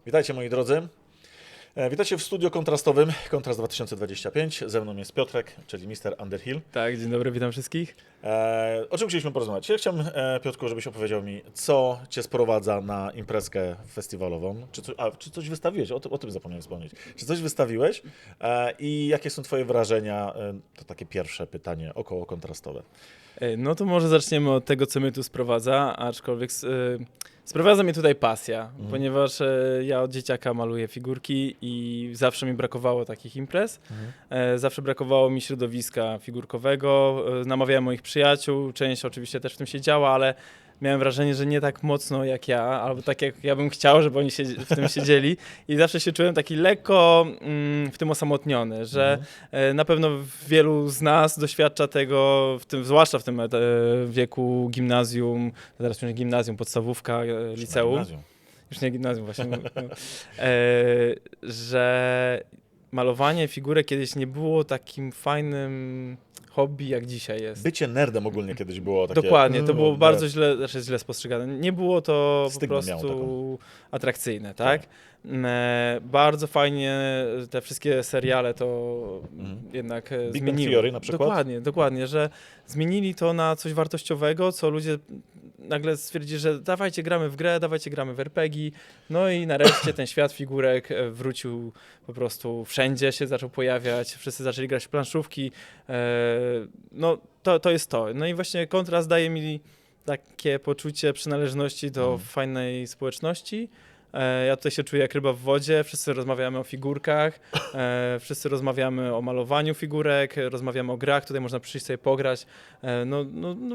Witajcie moi drodzy. Witajcie w studio kontrastowym, Kontrast 2025. Ze mną jest Piotrek, czyli Mr. Underhill. Tak, dzień dobry, witam wszystkich. O czym chcieliśmy porozmawiać? Ja chciałem, Piotrku, żebyś opowiedział mi, co cię sprowadza na imprezkę festiwalową. Czy coś wystawiłeś? O tym zapomniałem wspomnieć. Czy coś wystawiłeś i jakie są twoje wrażenia? To takie pierwsze pytanie około kontrastowe. No to może zaczniemy od tego, co mnie tu sprowadza, aczkolwiek sprowadza mnie tutaj pasja, ponieważ ja od dzieciaka maluję figurki i zawsze mi brakowało takich imprez. Zawsze brakowało mi środowiska figurkowego, namawiałem moich przyjaciół, część oczywiście też w tym siedziała, ale miałem wrażenie, że nie tak mocno jak ja, albo tak jak ja bym chciał, żeby oni w tym siedzieli i zawsze się czułem taki lekko w tym osamotniony, że na pewno wielu z nas doświadcza tego, zwłaszcza w tym wieku gimnazjum, teraz już nie gimnazjum, podstawówka, liceum, Gimnazjum. już nie gimnazjum właśnie, że malowanie figurek kiedyś nie było takim fajnym hobby, jak dzisiaj jest. Bycie nerdem ogólnie kiedyś było takie... Dokładnie, to było bardzo źle postrzegane. Nie było to Stygmę po miało prostu atrakcyjne, tak? Bardzo fajnie te wszystkie seriale to jednak Big Bang zmieniły. Theory na przykład? Dokładnie, że zmienili to na coś wartościowego, co ludzie nagle stwierdzili, że dawajcie gramy w grę, dawajcie gramy w RPG. No i nareszcie ten świat figurek wrócił po prostu wszędzie, się zaczął pojawiać, wszyscy zaczęli grać w planszówki. No to jest to. No i właśnie kontrast daje mi takie poczucie przynależności do fajnej społeczności. Ja tutaj się czuję jak ryba w wodzie, wszyscy rozmawiamy o figurkach, wszyscy rozmawiamy o malowaniu figurek, rozmawiamy o grach, tutaj można przyjść sobie pograć.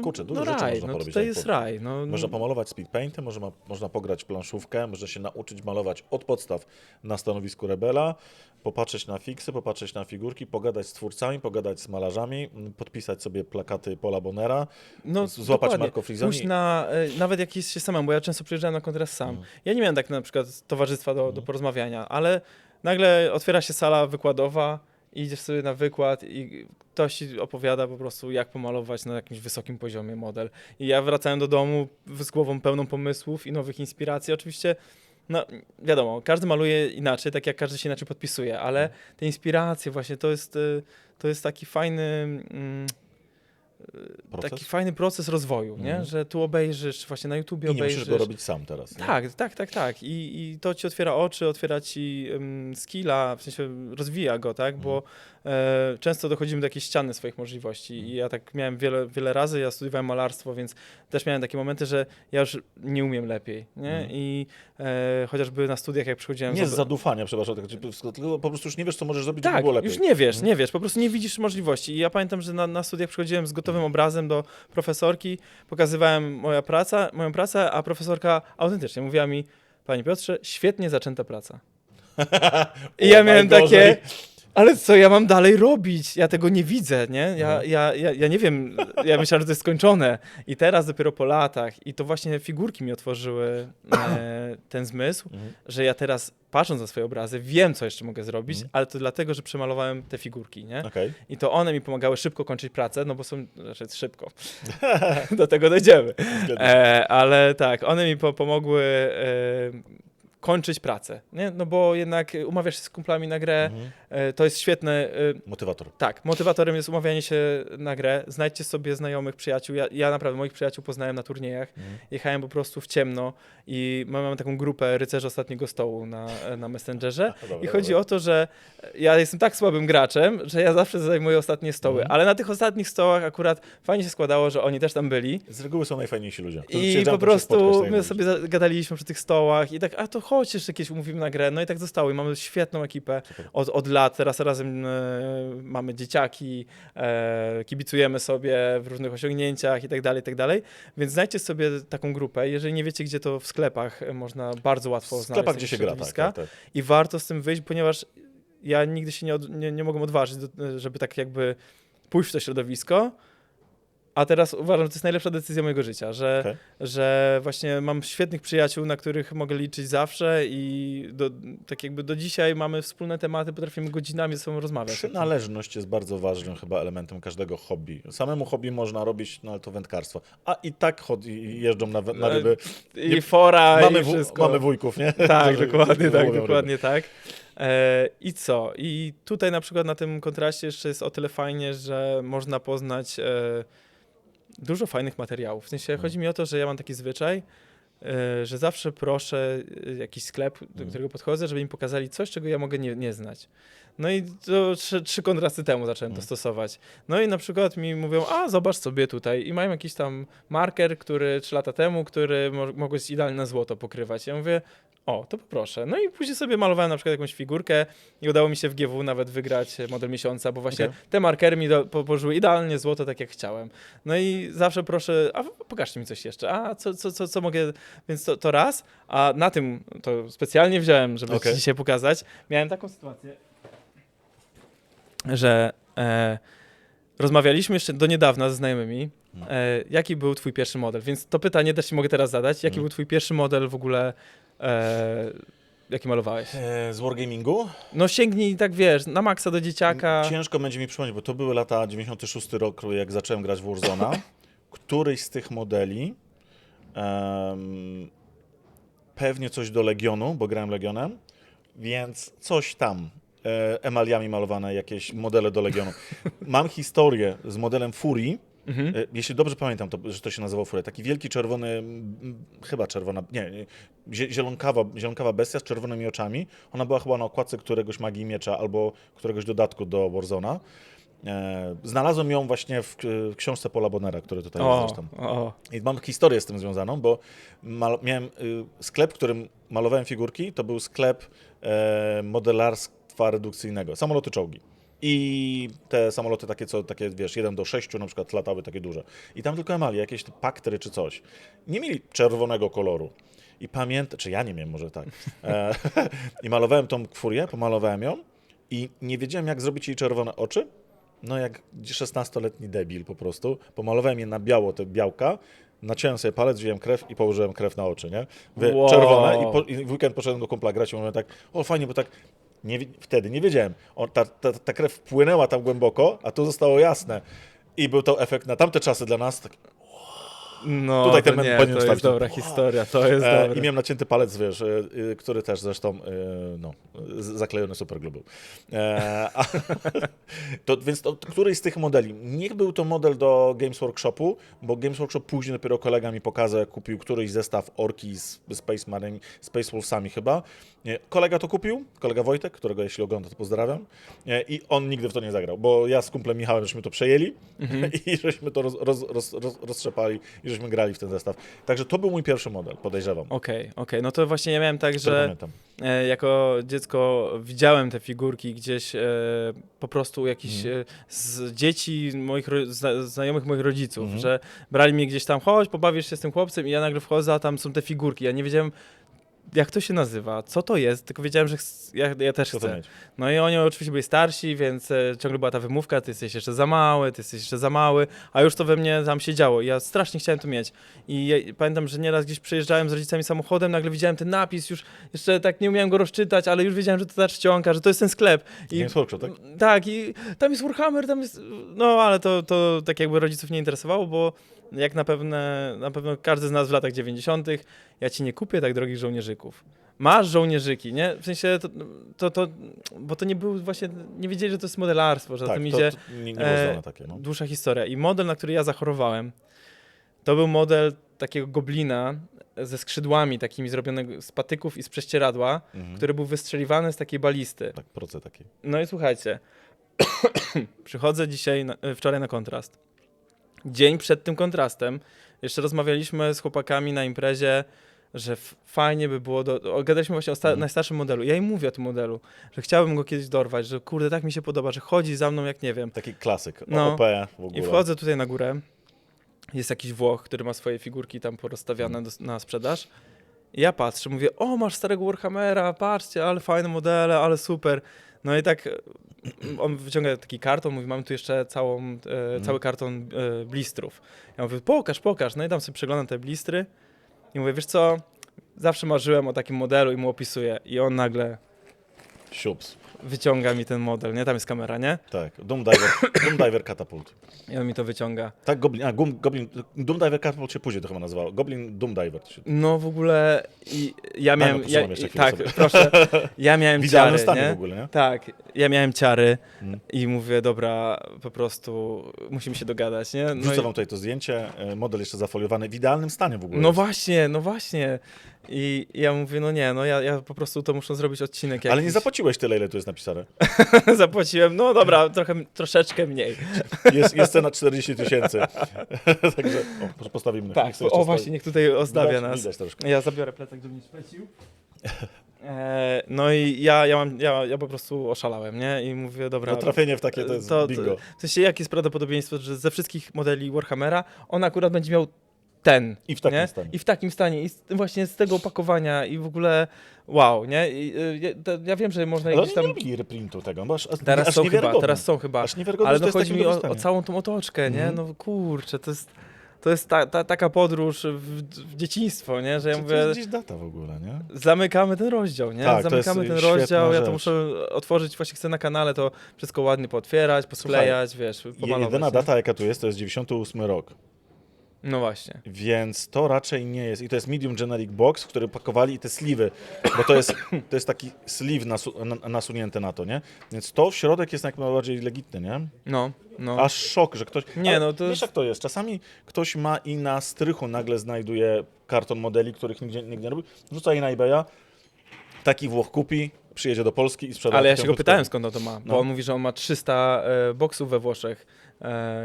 Kurczę, dużo no rzeczy raj, można no porobić. tutaj jest raj. No, Można pomalować speed paintem, można pograć w planszówkę, można się nauczyć malować od podstaw na stanowisku Rebela, popatrzeć na fiksy, popatrzeć na figurki, pogadać z twórcami, pogadać z malarzami, podpisać sobie plakaty Paula Bonera, złapać dokładnie. Marco Frisoni. Pójść nawet jak jest się samemu, bo ja często przyjeżdżałem na kontrast sam. Ja nie miałem tak na przykład towarzystwa do porozmawiania, ale nagle otwiera się sala wykładowa, idziesz sobie na wykład i ktoś ci opowiada po prostu, jak pomalować na jakimś wysokim poziomie model. I ja wracałem do domu z głową pełną pomysłów i nowych inspiracji. Oczywiście, no wiadomo, każdy maluje inaczej, tak jak każdy się inaczej podpisuje, ale te inspiracje właśnie to jest taki fajny... Proces? Taki fajny proces rozwoju, nie? Że tu obejrzysz, właśnie na YouTubie I nie obejrzysz. musisz go robić sam teraz. Nie? Tak. I to ci otwiera oczy, otwiera ci skilla, w sensie rozwija go, tak? Bo często dochodzimy do jakiejś ściany swoich możliwości i ja tak miałem wiele razy, ja studiowałem malarstwo, więc też miałem takie momenty, że ja już nie umiem lepiej, nie? I chociażby na studiach, jak przychodziłem... Nie z zadufania, przepraszam, tylko po prostu już nie wiesz, co możesz zrobić, żeby Tak, było lepiej. już nie wiesz, po prostu nie widzisz możliwości. I ja pamiętam, że na studiach przychodziłem z gotowym obrazem do profesorki, pokazywałem moją pracę, a profesorka autentycznie mówiła mi: Panie Piotrze, świetnie zaczęta praca. I ja miałem takie... Ale co ja mam dalej robić? Ja tego nie widzę, nie? Ja nie wiem, ja myślałem, że to jest skończone. I teraz dopiero po latach, i to właśnie figurki mi otworzyły ten zmysł, że ja teraz, patrząc na swoje obrazy, wiem, co jeszcze mogę zrobić, ale to dlatego, że przemalowałem te figurki, nie? Okay. I to one mi pomagały szybko kończyć pracę, no bo są, szybko, do tego dojdziemy. Ale tak, one mi pomogły kończyć pracę, nie? No bo jednak umawiasz się z kumplami na grę, to jest świetne. Motywator. Tak, motywatorem jest umawianie się na grę, znajdźcie sobie znajomych, przyjaciół. Ja naprawdę moich przyjaciół poznałem na turniejach, jechałem po prostu w ciemno i mamy taką grupę rycerzy ostatniego stołu na Messengerze i chodzi o to, że ja jestem tak słabym graczem, że ja zawsze zajmuję ostatnie stoły, ale na tych ostatnich stołach akurat fajnie się składało, że oni też tam byli. Z reguły są najfajniejsi ludzie. I po prostu my sobie gadaliśmy przy tych stołach i tak, a to chodź jeszcze kiedyś umówimy na grę. No i tak zostało i mamy świetną ekipę od lat. Teraz razem mamy dzieciaki, kibicujemy sobie w różnych osiągnięciach i tak dalej. Więc znajdźcie sobie taką grupę. Jeżeli nie wiecie, gdzie, to w sklepach można bardzo łatwo znaleźć. W sklepach, gdzie się gra, tak. I warto z tym wyjść, ponieważ ja nigdy się nie mogłem odważyć, żeby tak jakby pójść w to środowisko. A teraz uważam, że to jest najlepsza decyzja mojego życia, że, Okej. że właśnie mam świetnych przyjaciół, na których mogę liczyć zawsze i tak jakby do dzisiaj mamy wspólne tematy, potrafimy godzinami ze sobą rozmawiać. Przynależność jest bardzo ważnym chyba elementem każdego hobby. Samemu hobby można robić, no ale to wędkarstwo. A i tak jeżdżą na ryby. I fora, Mamy, i wszystko. mamy wujków, nie? Tak, Którzy dokładnie tak, łowią dokładnie ryby. tak. I co? I tutaj na przykład na tym kontraście jeszcze jest o tyle fajnie, że można poznać dużo fajnych materiałów. W sensie chodzi mi o to, że ja mam taki zwyczaj, że zawsze proszę jakiś sklep, do którego podchodzę, żeby mi pokazali coś, czego ja mogę nie znać. No i to trzy kontrasty temu zacząłem to stosować. No i na przykład mi mówią, a zobacz sobie tutaj i mają jakiś tam marker, który 3 lata temu, który mogłeś idealnie na złoto pokrywać. Ja mówię, o, to poproszę. No i później sobie malowałem na przykład jakąś figurkę i udało mi się w GW nawet wygrać model miesiąca, bo właśnie Okej. te markery mi położyły idealnie złoto, tak jak chciałem. No i zawsze proszę, a pokażcie mi coś jeszcze, a co mogę, więc to raz, a na tym to specjalnie wziąłem, żeby Okej. ci dzisiaj pokazać. Miałem taką sytuację, że rozmawialiśmy jeszcze do niedawna ze znajomymi, jaki był twój pierwszy model, więc to pytanie też ci mogę teraz zadać, jaki był twój pierwszy model w ogóle, jaki malowałeś? Z Wargamingu? No sięgnij, tak wiesz, na maksa do dzieciaka. Ciężko będzie mi przypomnieć, bo to były lata 96 rok, jak zacząłem grać w Warzona. Któryś z tych modeli, pewnie coś do Legionu, bo grałem Legionem, więc coś tam. Emaliami malowane jakieś modele do Legionu. Mam historię z modelem Furii. Jeśli dobrze pamiętam, że to się nazywało Furia. Taki wielki czerwony, chyba czerwona, zielonkawa bestia z czerwonymi oczami. Ona była chyba na okładce któregoś Magii Miecza albo któregoś dodatku do Warzona. Znalazłem ją właśnie w książce Paula Bonera, który tutaj jest zresztą. I mam historię z tym związaną, bo miałem sklep, w którym malowałem figurki. To był sklep modelarstwa redukcyjnego. Samoloty czołgi. I te samoloty takie, wiesz, 1:6 na przykład latały takie duże. I tam tylko emalie, jakieś paktry czy coś. Nie mieli czerwonego koloru. I pamiętam, czy ja nie miałem, może tak. I malowałem tą furię, pomalowałem ją i nie wiedziałem, jak zrobić jej czerwone oczy. No jak 16-letni debil po prostu. Pomalowałem je na biało, te białka. Naciąłem sobie palec, wziąłem krew i położyłem krew na oczy, nie? Wow. Czerwone. I w weekend poszedłem do kumpla grać i mówiłem tak, o fajnie, bo tak wtedy nie wiedziałem. Ta krew wpłynęła tam głęboko, a tu zostało jasne. I był to efekt na tamte czasy dla nas. Taki, No, tutaj to ten nie, powinien to wstawić jest ten- dobra historia, to jest I dobre. miałem nacięty palec, wiesz, który też zresztą zaklejony superglue był. Więc któryś z tych modeli, niech był to model do Games Workshopu, bo Games Workshop później dopiero kolega mi pokazał, jak kupił któryś zestaw Orki z Space Wolvesami chyba. Kolega to kupił, kolega Wojtek, którego jeśli ogląda, to pozdrawiam. I on nigdy w to nie zagrał, bo ja z kumplem Michałem żeśmy to przejęli i żeśmy to roztrzepali i żeśmy grali w ten zestaw. Także to był mój pierwszy model, podejrzewam. Okej. No to właśnie ja miałem tak, Który że pamiętam. jako dziecko widziałem te figurki gdzieś po prostu u jakichś z dzieci moich znajomych moich rodziców, że brali mnie gdzieś tam, chodź, pobawisz się z tym chłopcem i ja nagle wchodzę, a tam są te figurki. Ja nie wiedziałem, jak to się nazywa, co to jest, tylko wiedziałem, że ja też Co to chcę. mieć? No i oni oczywiście byli starsi, więc ciągle była ta wymówka, ty jesteś jeszcze za mały, ty jesteś jeszcze za mały, a już to we mnie tam się działo i ja strasznie chciałem to mieć. I pamiętam, że nieraz gdzieś przejeżdżałem z rodzicami samochodem, nagle widziałem ten napis, już jeszcze tak nie umiałem go rozczytać, ale już wiedziałem, że to ta czcionka, że to jest ten sklep. I Games Workshop, tak? tak, i tam jest Warhammer, tam jest... No, ale to tak jakby rodziców nie interesowało, bo jak na pewno każdy z nas w latach 90. ja ci nie kupię tak drogich żołnierzyków. Masz żołnierzyki, nie? W sensie bo to nie był właśnie, nie wiedzieli, że to jest modelarstwo, że za Tak, tym to idzie nie było znane takie. No. dłuższa historia. I model, na który ja zachorowałem, to był model takiego goblina ze skrzydłami takimi zrobionego z patyków i z prześcieradła, który był wystrzeliwany z takiej balisty. Tak, proce takie. No i słuchajcie, przychodzę wczoraj na kontrast. Dzień przed tym kontrastem jeszcze rozmawialiśmy z chłopakami na imprezie, że fajnie by było, gadaliśmy właśnie o najstarszym modelu. Ja im mówię o tym modelu, że chciałbym go kiedyś dorwać, że kurde, tak mi się podoba, że chodzi za mną jak nie wiem. Taki klasyk, No. OP w ogóle. I wchodzę tutaj na górę, jest jakiś Włoch, który ma swoje figurki tam porozstawiane na sprzedaż I ja patrzę, mówię, o, masz starego Warhammera, patrzcie, ale fajne modele, ale super. No i tak on wyciąga taki karton, mówi, mamy tu jeszcze cały karton blistrów. Ja mówię, pokaż. No i tam sobie przeglądam te blistry i mówię, wiesz co, zawsze marzyłem o takim modelu i mu opisuję. I on nagle Siups. wyciąga mi ten model, nie? Tam jest kamera, nie? Tak, Doom Diver Catapult. I on mi to wyciąga. Tak, Goblin, Doom Diver Catapult się później to chyba nazywało. Goblin Doom Diver. No w ogóle ja miałem... posłucham jeszcze chwilę tak, sobie. proszę. Ja miałem W idealnym ciary, stanie nie? w ogóle, nie? Tak, ja miałem ciary i mówię, dobra, po prostu musimy się dogadać, nie? No, Wrzucę wam tutaj to zdjęcie, model jeszcze zafoliowany, w idealnym stanie w ogóle. no jest. właśnie, no właśnie. I ja mówię, no nie, no ja po prostu to muszę zrobić odcinek jakiś. Ale nie zapłaciłeś tyle, ile tu jest napisane. Zapłaciłem, no dobra, troszeczkę mniej. Jest cena 40 000. Także postawimy. Tak, Niech sobie jeszcze o właśnie, niech tutaj ozdabia Widać- nas. widać troszkę. Ja zabiorę plecak, żeby nie szpecił. No i ja po prostu oszalałem, nie? I mówię, dobra. No trafienie w takie to jest bingo. W sensie, jakie jest prawdopodobieństwo, że ze wszystkich modeli Warhammera on akurat będzie miał ten. I w takim nie? stanie. I w takim stanie. I właśnie z tego opakowania i w ogóle wow, nie? Ja wiem, że można Ale gdzieś oni tam... nie lubili reprintu tego, bo aż Teraz są chyba, niewiarygodne. teraz są chyba. Aż niewiarygodne, Ale że no to jest chodzi takim mi dobrym o stanie. całą tą otoczkę, nie? Mhm. No kurczę, to jest taka podróż w dzieciństwo, nie? Że ja To mówię, jest gdzieś data w ogóle, nie? zamykamy ten rozdział, nie? Tak, to Zamykamy jest ten świetna rozdział, ja to rzecz. muszę otworzyć, właśnie chcę na kanale to wszystko ładnie pootwierać, posklejać, wiesz, pomalować. Jedyna nie? data, jaka tu jest, to jest 98 rok. No właśnie. Więc to raczej nie jest. I to jest medium generic box, który pakowali i te sliwy, bo to jest taki sleeve nasunięty na to, nie? Więc to w środek jest jak najbardziej legitny, nie? No. Aż szok, że ktoś... Nie, Ale no to wiesz jest- jak to jest? Czasami ktoś ma i na strychu nagle znajduje karton modeli, których nigdy nie robił, rzuca je na eBaya, taki Włoch kupi, przyjedzie do Polski i sprzeda. Ale ja tę się go płytkę. pytałem, skąd on to ma, bo No. on mówi, że on ma 300 boksów we Włoszech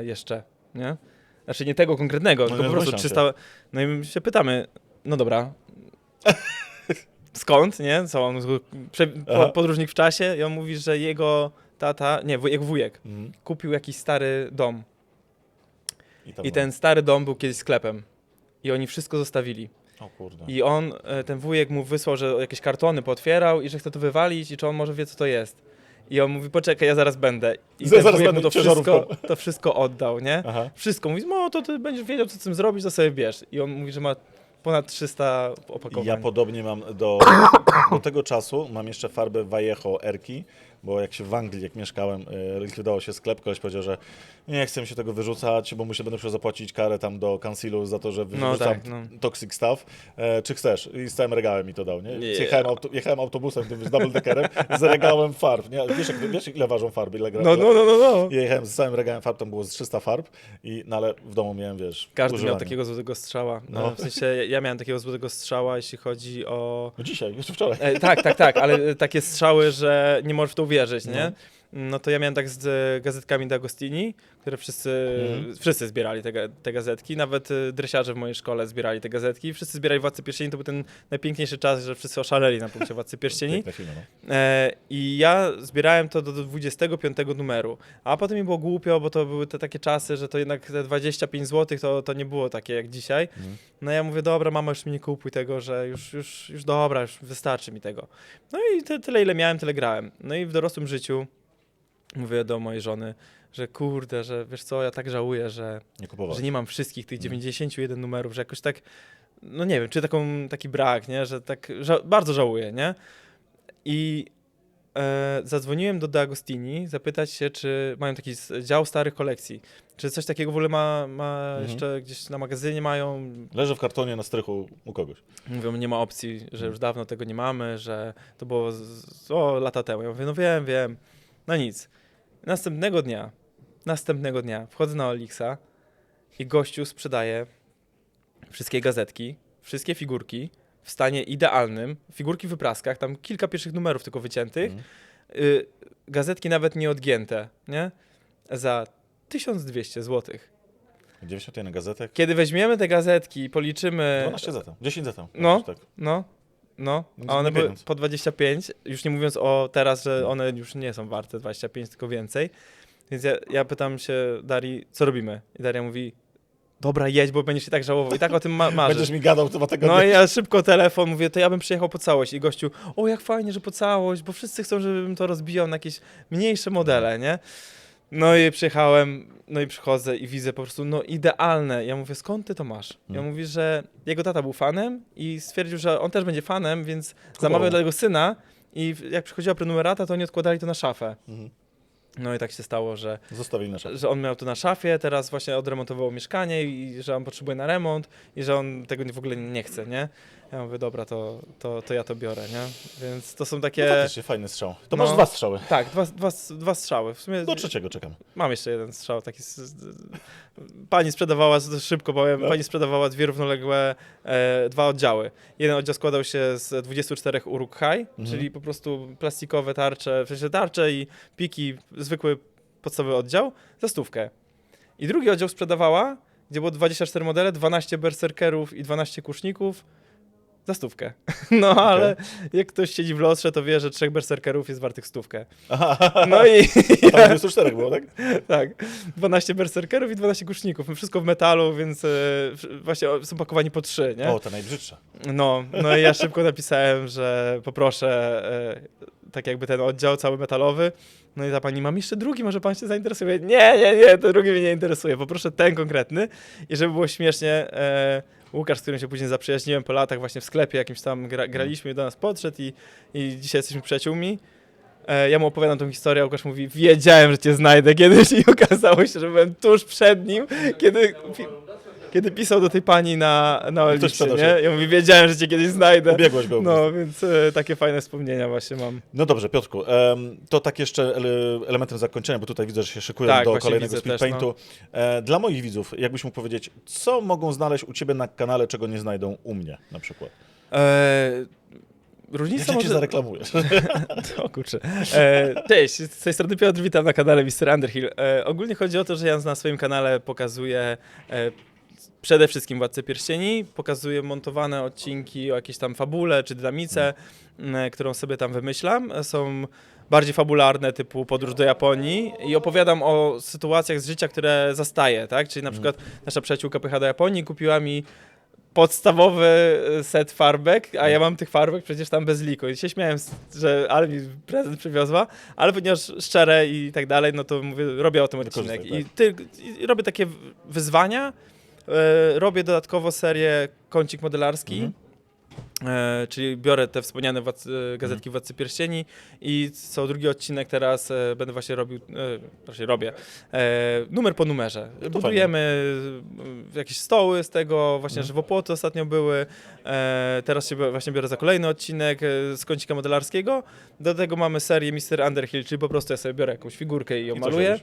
jeszcze, nie? Znaczy nie tego konkretnego, tylko nie po prostu domyślam 300... No i my się pytamy, no dobra, skąd, nie? Co on, Aha. podróżnik w czasie i on mówi, że jego tata, nie, jego wujek, Mhm. kupił jakiś stary dom tam i ten stary dom był kiedyś sklepem i oni wszystko zostawili. O kurde. I on, ten wujek mu wysłał, że jakieś kartony pootwierał i że chce to wywalić i czy on może wie, co to jest. I on mówi, poczekaj, ja zaraz będę. I ten Zaraz wujek będę mu ciężarówką. to wszystko oddał, nie? Aha. Wszystko. Mówi, no to ty będziesz wiedział, co z tym zrobić, to sobie bierz. I on mówi, że ma ponad 300 opakowań. Ja podobnie mam do tego czasu, mam jeszcze farbę Vallejo Erki, bo jak się w Anglii, jak mieszkałem, likwidował się sklep, koleś powiedział, że nie chcę mi się tego wyrzucać, bo będę musiał zapłacić karę tam do Councilu za to, że wyrzucam tak, no. toxic stuff. Czy chcesz? I z całym regałem mi to dał, nie? Nie. Jechałem autobusem, tym double-deckerem z regałem farb, nie? Wiesz ile ważą farby? Ile gra? No. Ja jechałem z całym regałem farb, tam było z 300 farb, no ale w domu miałem, wiesz, Każdy miał używanie. takiego złotego strzała. No. W sensie ja miałem takiego złotego strzała, jeśli chodzi o... No dzisiaj, jeszcze wczoraj. Tak, ale takie strzały, że nie możesz w to uwierzyć, nie? No to ja miałem tak z gazetkami D'Agostini, które wszyscy zbierali te gazetki, nawet dresiarze w mojej szkole zbierali te gazetki, wszyscy zbierali Władcy Pierścieni, to był ten najpiękniejszy czas, że wszyscy oszaleli na punkcie Władcy Pierścieni. Piękne filmy, no. I ja zbierałem to do 25 numeru, a potem mi było głupio, bo to były te takie czasy, że to jednak te 25 zł to nie było takie jak dzisiaj. No ja mówię, dobra, mama, już mi nie kupuj tego, że już dobra, już wystarczy mi tego. No i tyle, ile miałem, tyle grałem. No i w dorosłym życiu mówię do mojej żony, że kurde, że wiesz co, ja tak żałuję, że Nie kupowałem. nie mam wszystkich tych 91 numerów, że jakoś tak, no nie wiem, czy taki brak, nie, że tak bardzo żałuję, nie? I zadzwoniłem do D'Agostini zapytać się, czy mają taki dział starych kolekcji, czy coś takiego w ogóle ma jeszcze gdzieś na magazynie mają. Leży w kartonie na strychu u kogoś. Mówią, nie ma opcji, że już dawno tego nie mamy, że to było lata temu. Ja mówię, no wiem, no nic. Następnego dnia wchodzę na Olixa i gościu sprzedaje wszystkie gazetki, wszystkie figurki w stanie idealnym, figurki w wypraskach, tam kilka pierwszych numerów tylko wyciętych, gazetki nawet nie odgięte, nie? Za 1200 zł. 91 gazetek. Kiedy weźmiemy te gazetki i policzymy... 12 zeta. 10 zeta. No. Tak. No, Nic a one nie były pieniądz. po 25, już nie mówiąc o teraz, że one już nie są warte 25, tylko więcej. Więc ja pytam się Darii, co robimy? I Daria mówi, dobra, jedź, bo będziesz się tak żałował. I tak o tym marzysz. Będziesz mi gadał 2 tygodnie. No i ja szybko telefon, mówię, to ja bym przyjechał po całość. I gościu, o jak fajnie, że po całość, bo wszyscy chcą, żebym to rozbijał na jakieś mniejsze modele, nie? No i przyjechałem, no i przychodzę i widzę po prostu, no idealne. Ja mówię, skąd ty to masz? Ja mówię, że jego tata był fanem i stwierdził, że on też będzie fanem, więc zamawiał dla jego syna i jak przychodziła prenumerata, to oni odkładali to na szafę. No i tak się stało, Zostawili na szafę. że on miał to na szafie, teraz właśnie odremontował mieszkanie i że on potrzebuje na remont i że on tego w ogóle nie chce, nie? Ja mówię, dobra, to ja to biorę, nie? Więc to są takie... No faktycznie fajny strzał. To No. masz 2 strzały. Tak, dwa strzały. W sumie Do 3 czekam. mam jeszcze jeden strzał, taki... Pani sprzedawała szybko, bo pani sprzedawała 2 równoległe, 2 oddziały. Jeden oddział składał się z 24 Uruk-hai, czyli po prostu plastikowe tarcze, w sensie tarcze i piki, zwykły podstawowy oddział, za 100. I drugi oddział sprzedawała, gdzie było 24 modele, 12 berserkerów i 12 kuszników, za 100. No ale jak ktoś siedzi w lostrze, to wie, że 3 berserkerów jest wartych 100. No i... A tam 24 było, tak? Tak, 12 berserkerów i 12 kuszników. Wszystko w metalu, więc właśnie są pakowani po 3, nie? O, ta najbrzydsza. No i ja szybko napisałem, że poproszę tak jakby ten oddział cały metalowy. No i ta pani, mam jeszcze drugi, może pan się zainteresuje? Nie, to drugi mnie nie interesuje, poproszę ten konkretny. I żeby było śmiesznie, Łukasz, z którym się później zaprzyjaźniłem po latach właśnie w sklepie jakimś tam graliśmy, do nas podszedł i dzisiaj jesteśmy przyjaciółmi. Ja mu opowiadam tą historię, a Łukasz mówi, wiedziałem, że cię znajdę kiedyś i okazało się, że byłem tuż przed nim, kiedy pisał do tej pani na Elixie, nie? Ja mówię, wiedziałem, że cię kiedyś znajdę. Ubiegłeś go. No, więc takie fajne wspomnienia właśnie mam. No dobrze, Piotrku, to tak jeszcze elementem zakończenia, bo tutaj widzę, że się szykują Tak, do właśnie kolejnego widzę speedpaintu. Dla moich widzów, jakbyś mógł powiedzieć, co mogą znaleźć u ciebie na kanale, czego nie znajdą u mnie na przykład? Różnica Jak cię zareklamujesz? O kurczę. Cześć, z tej strony Piotr, witam na kanale Mr. Underhill. Ogólnie chodzi o to, że ja na swoim kanale pokazuję przede wszystkim Władcę Pierścieni, pokazuję montowane odcinki o jakiejś tam fabule czy dynamice, którą sobie tam wymyślam. Są bardziej fabularne, typu podróż do Japonii i opowiadam o sytuacjach z życia, które zastaję, tak? Czyli na przykład nasza przyjaciółka pojechała do Japonii, kupiła mi podstawowy set farbek, a ja mam tych farbek przecież tam bez liku. I się śmiałem, że ale mi prezent przywiozła, ale ponieważ szczere i tak dalej, no to mówię, robię o tym odcinek. I robię takie wyzwania, robię dodatkowo serię Kącik Modelarski, czyli biorę te wspomniane gazetki Władcy Pierścieni i co drugi odcinek teraz będę właśnie robił, robię, numer po numerze. Budujemy jakieś stoły z tego, właśnie żywopłoty ostatnio były, teraz się właśnie biorę za kolejny odcinek z Kącika Modelarskiego. Do tego mamy serię Mr. Underhill, czyli po prostu ja sobie biorę jakąś figurkę i ją maluję.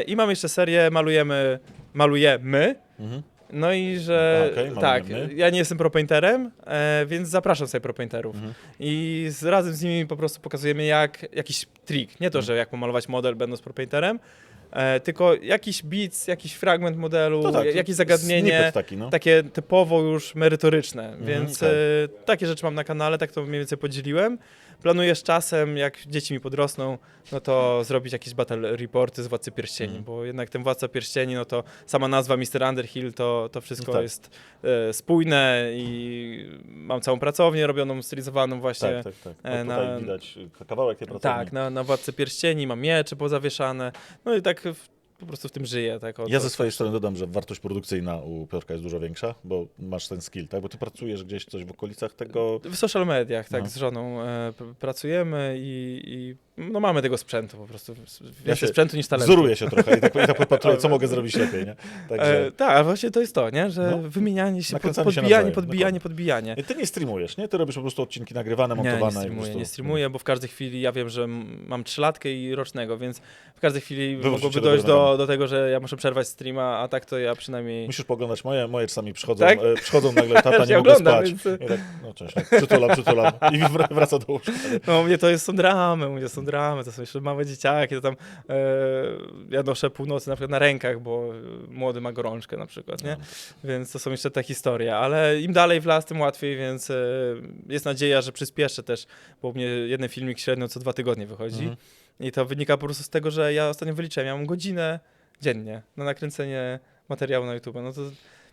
I mam jeszcze serię Malujemy. No i że tak, ja nie jestem propainterem, więc zapraszam sobie propainterów. I razem z nimi po prostu pokazujemy jakiś trik. Nie to, że jak pomalować model będąc propainterem, tylko jakiś bits, jakiś fragment modelu, jakieś zagadnienie, takie typowo już merytoryczne. Więc takie rzeczy mam na kanale, tak to mniej więcej podzieliłem. Planuję z czasem, jak dzieci mi podrosną, no to zrobić jakieś battle reporty z Władcy Pierścieni, bo jednak ten Władca Pierścieni, no to sama nazwa Mr. Underhill, to wszystko jest spójne i mam całą pracownię robioną, stylizowaną właśnie. Tak. No tutaj widać kawałek tej pracowni. Tak, na Władcy Pierścieni, mam miecze pozawieszane, no i tak po prostu w tym żyję. Tak, ja ze swojej strony dodam, że wartość produkcyjna u Piotrka jest dużo większa, bo masz ten skill, tak? Bo ty pracujesz gdzieś coś w okolicach tego... W social mediach, tak, z żoną pracujemy i no mamy tego sprzętu po prostu. Więcej sprzętu niż talentu. Wzoruję się trochę i tak popatruję, co mogę zrobić lepiej, nie? Także... tak, ale właśnie to jest to, nie? Że wymienianie się, podbijanie. I ty nie streamujesz, nie? Ty robisz po prostu odcinki nagrywane, montowane. Nie streamuję, bo w każdej chwili, ja wiem, że mam 3-latkę i rocznego, więc w każdej chwili mogłoby dojść do tego, że ja muszę przerwać streama, a tak to ja przynajmniej... Musisz poglądać moje czasami przychodzą, tak? Przychodzą nagle, tata nie mogę spać. Więc... I tak, no cześć, przytulam i wraca do łóżka. No u mnie to są dramy, to są jeszcze małe dzieciaki, to tam ja noszę północy na przykład na rękach, bo młody ma gorączkę na przykład, nie? Więc to są jeszcze te historie, ale im dalej w las, tym łatwiej, więc jest nadzieja, że przyspieszę też, bo u mnie jeden filmik średnio co 2 tygodnie wychodzi i to wynika po prostu z tego, że ja ostatnio wyliczyłem, ja mam godzinę dziennie na nakręcenie materiału na YouTube. No to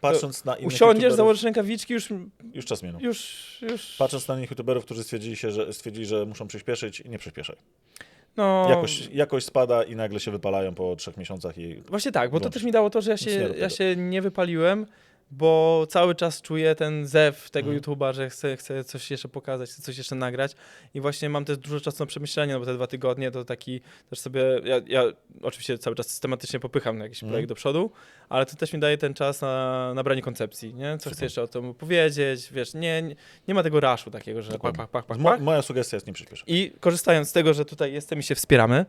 Patrząc na innych usiądziesz, youtuberów- założysz rękawiczki, Już czas minął. już. Patrząc na innych youtuberów, którzy stwierdzili, że muszą przyspieszyć, nie przyspieszaj. No, Jakość spada i nagle się wypalają po 3 miesiącach i właśnie tak, bo to Włącz. też mi dało to, że Nic nie rób ja tego. się nie wypaliłem, bo cały czas czuję ten zew tego Mhm. YouTube'a, że chcę coś jeszcze pokazać, chcę coś jeszcze nagrać i właśnie mam też dużo czasu na przemyślenie, no bo te 2 tygodnie to taki też sobie, ja oczywiście cały czas systematycznie popycham na jakiś projekt do przodu, ale to też mi daje ten czas na nabranie koncepcji, nie? Co Super. chcę jeszcze o tym powiedzieć, wiesz, nie ma tego raszu takiego, że Dokładnie. pach. Moja sugestia jest nie przyspieszaj. I korzystając z tego, że tutaj jestem i się wspieramy,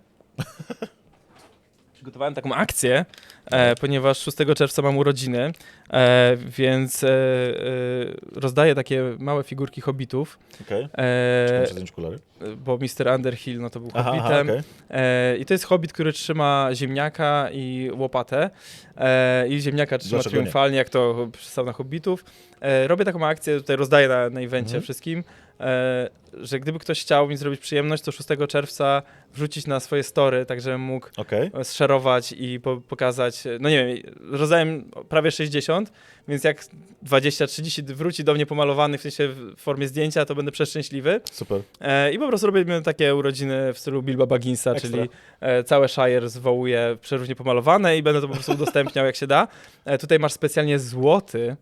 przygotowałem taką akcję, ponieważ 6 czerwca mam urodziny, więc rozdaję takie małe figurki hobbitów, Okej. e, Muszę zdjąć okulary. bo Mr. Underhill no to był Aha, hobbitem. okej. I to jest hobbit, który trzyma ziemniaka i łopatę. I ziemniaka trzyma Dlaczego nie? triumfalnie, jak to przystał na hobbitów. Robię taką akcję, tutaj rozdaję na evencie wszystkim, że gdyby ktoś chciał mi zrobić przyjemność, to 6 czerwca wrzucić na swoje story, tak żebym mógł Okej. zszerować i pokazać, no nie wiem, rozdałem prawie 60, więc jak 20-30 wróci do mnie pomalowany, w sensie w formie zdjęcia, to będę przeszczęśliwy. Super. I po prostu robimy takie urodziny w stylu Bilba Bagginsa, Ekstra. czyli całe Shire zwołuję przeróżnie pomalowane i będę to po prostu udostępniał jak się da. Tutaj masz specjalnie złoty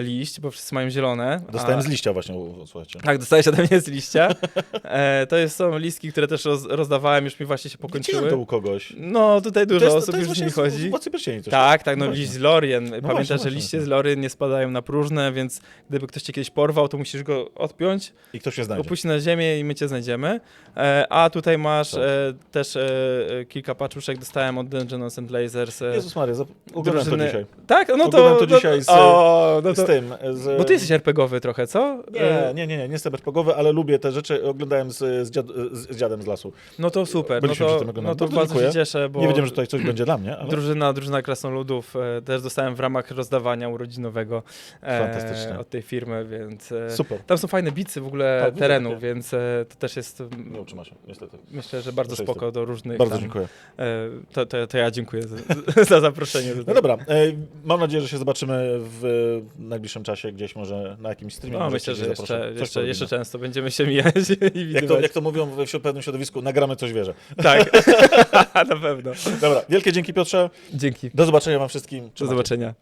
liść, bo wszyscy mają zielone. Dostałem z liścia właśnie, słuchajcie. Tak, dostajesz ode mnie z liścia. Są listki, które też rozdawałem, już mi właśnie się Widziałem pokończyły. to u kogoś. No, tutaj dużo osób już właśnie mi chodzi. Władcy Pierścieni coś. Tak, no Właśnie. liść z Lorien. Pamiętaj, właśnie, że właśnie. liście z Lorien nie spadają na próżne, więc gdyby ktoś cię kiedyś porwał, to musisz go odpiąć, I ktoś się znajdzie. opuścić na ziemię i my cię znajdziemy. A tutaj masz Tak. też kilka paczuszek, dostałem od Dungeons and Lasers. Jezus Maria, ugrałem to drużyny- dzisiaj. Tak, no Oglądam to... to dzisiaj z- no to Z tym. bo ty jesteś RPGowy trochę, co? Nie jestem RPGowy, ale lubię te rzeczy. Oglądałem z dziadem z lasu. No to super, Byliśmy przy tym oglądaniu. no to Bardzo bardzo się dziękuję. cieszę, bo Nie wiedziałem, że tutaj coś będzie dla mnie, ale drużyna Krasnoludów też dostałem w ramach rozdawania urodzinowego Fantastycznie. od tej firmy, więc super. tam są fajne bicy w ogóle Tak, widzę terenu, takie. więc to też jest Nie utrzyma się, niestety. myślę, że bardzo Muszę spoko do różnych Bardzo tam, dziękuję. to ja dziękuję za zaproszenie. No dobra, mam nadzieję, że się zobaczymy w najbliższym czasie gieś może na jakimś streamie. No, może myślę, cię że zaproszę. Coś jeszcze porobimy. często będziemy się mijać i widywać. Jak to mówią w pewnym środowisku, nagramy coś wierzę. Tak, na pewno. Dobra, wielkie dzięki Piotrze. Dzięki, Do zobaczenia wam wszystkim. do Trzymajcie się. zobaczenia.